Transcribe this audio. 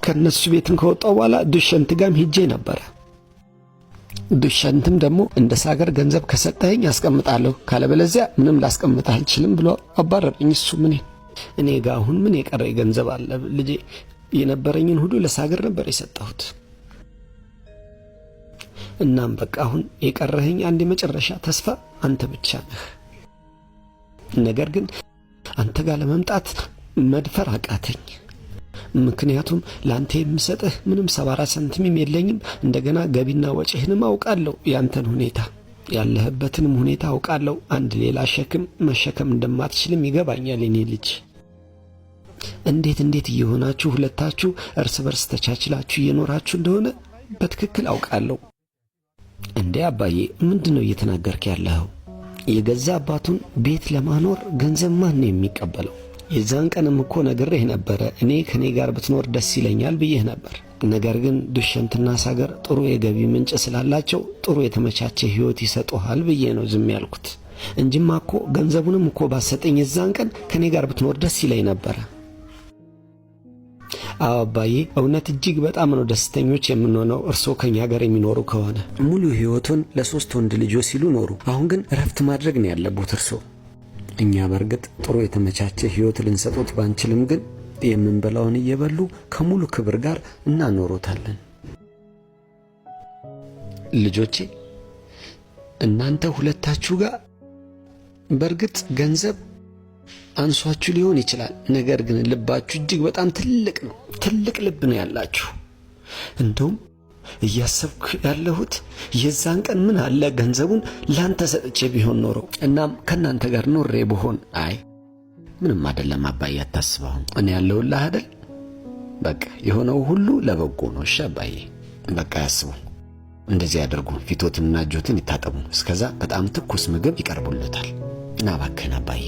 ከነሱ ቤትን ከወጣው በኋላ ዱሸንት ጋም ሄጄ ነበር። ዱሸንትም ደግሞ እንደ ሳገር ገንዘብ ከሰጠኸኝ አስቀምጣለሁ ካለበለዚያ ምንም ላስቀምጥ አልችልም ብሎ አባረረኝ። እሱ እኔ ጋር አሁን ምን የቀረ ገንዘብ አለ ልጄ? የነበረኝን ሁሉ ለሳገር ነበር የሰጠሁት። እናም በቃ አሁን የቀረኸኝ አንድ የመጨረሻ ተስፋ አንተ ብቻ ነህ። ነገር ግን አንተ ጋር ለመምጣት መድፈር አቃተኝ። ምክንያቱም ላንተ የምሰጥህ ምንም 74 ሳንቲም የለኝም። እንደገና ገቢና ወጪህንም አውቃለሁ፣ ያንተን ሁኔታ ያለህበትንም ሁኔታ አውቃለሁ። አንድ ሌላ ሸክም መሸከም እንደማትችልም ይገባኛል። እኔ ልጅ እንዴት እየሆናችሁ ሁለታችሁ እርስ በርስ ተቻችላችሁ እየኖራችሁ እንደሆነ በትክክል አውቃለሁ። እንዴ አባዬ ምንድነው እየተናገርክ ያለኸው? የገዛ አባቱን ቤት ለማኖር ገንዘብ ማን ነው የሚቀበለው? የዛን ቀንም እኮ ነግሬህ ነበረ እኔ ከኔ ጋር ብትኖር ደስ ይለኛል ብዬህ ነበር። ነገር ግን ዱሸንትና ሳገር ጥሩ የገቢ ምንጭ ስላላቸው ጥሩ የተመቻቸ ህይወት ይሰጡሃል ብዬ ነው ዝም ያልኩት እንጂማ እኮ ገንዘቡንም እኮ ባሰጠኝ የዛን ቀን ከኔ ጋር ብትኖር ደስ ይለኝ ነበር። አባዬ እውነት እጅግ በጣም ነው ደስተኞች የምንሆነው እርሶ ከኛ ጋር የሚኖሩ ከሆነ። ሙሉ ህይወቱን ለሶስት ወንድ ልጆች ሲሉ ኖሩ። አሁን ግን እረፍት ማድረግ ነው ያለበት እርሶ። እኛ በርግጥ ጥሩ የተመቻቸ ህይወት ልንሰጡት ባንችልም ግን የምንበላውን እየበሉ ከሙሉ ክብር ጋር እናኖሮታለን። ልጆቼ እናንተ ሁለታችሁ ጋር በርግጥ ገንዘብ አንሷችሁ ሊሆን ይችላል። ነገር ግን ልባችሁ እጅግ በጣም ትልቅ ነው። ትልቅ ልብ ነው ያላችሁ። እንደውም እያሰብኩ ያለሁት የዛን ቀን ምን አለ ገንዘቡን ላንተ ሰጥቼ ቢሆን ኖሮ እናም ከናንተ ጋር ኖሬ ብሆን። አይ ምንም አይደለም አባዬ አታስበው፣ እኔ ያለሁልህ አይደል? በቃ የሆነው ሁሉ ለበጎ ነው። እሺ አባዬ በቃ ያስቡ። እንደዚህ ያደርጉ፣ ፊቶትንና እጆትን ይታጠቡ። እስከዛ በጣም ትኩስ ምግብ ይቀርቡልታል። እና እባክህን አባዬ